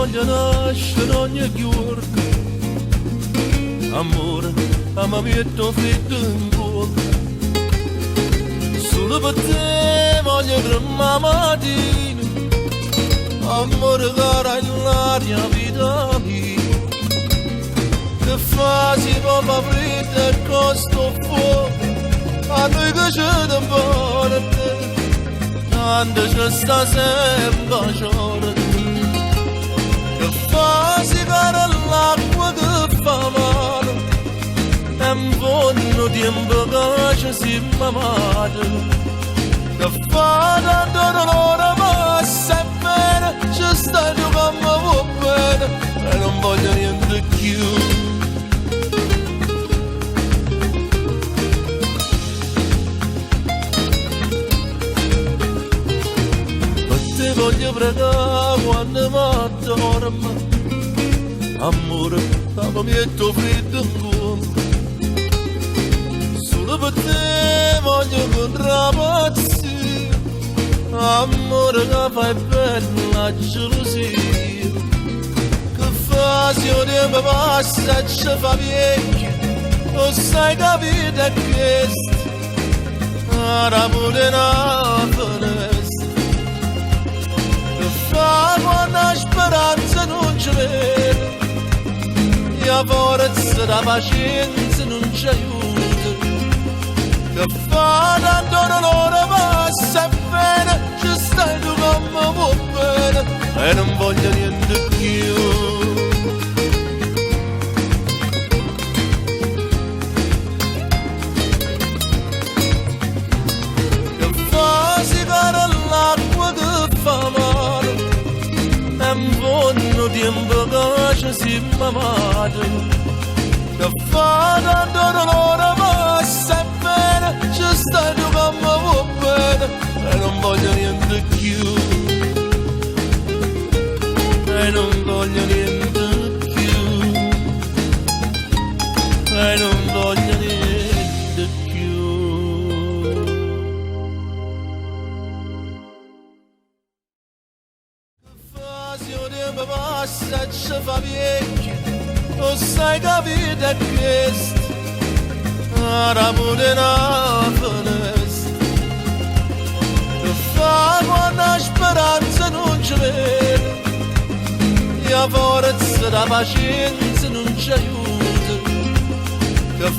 voglio nascere ogni giorno. Amore, ma mi metto freddo in bocca. Solo per te voglio tremare mattina. Amore cara l'aria vita mia. Che fasi proprio fredda e costo fuoco. A noi che ci porta. Tanto ci sta sempre giorno. Che fasi cara l'acqua che fa male. E un buon tempo che ci siamo amati. Che fa tanto dolore ma se bene. Ci stai tu che mi vuoi bene. E non voglio niente più. Ti voglio pregare quando mi addormo. Amore, mi metto freddo in gola. Solo per te voglio contrappazzire. Amore che fai bene la gelosia. Che fa se il tempo passa e ci fa vecchio. Non sai capire questo. Ora pure una finestra. Quando la speranza non ci vede e la forza la pazienza non ci aiuta. Che fa tanto dolore ma se bene ci stai tu come vuoi bene e non voglio niente più. Che fa si cara l'acqua che fa male. Un buon tempo che ci siamo amati. Che fa tanto dolore ma se bene ci stai tu che mi vuoi bene e non voglio niente più. E non voglio niente più. E non voglio niente più. Se il tempo passa e ci fa vecchio, non sai capire questo. Ora pure una finestra. Che fa quando la speranza non ci vede e la forza la pazienza non ci aiuta. Che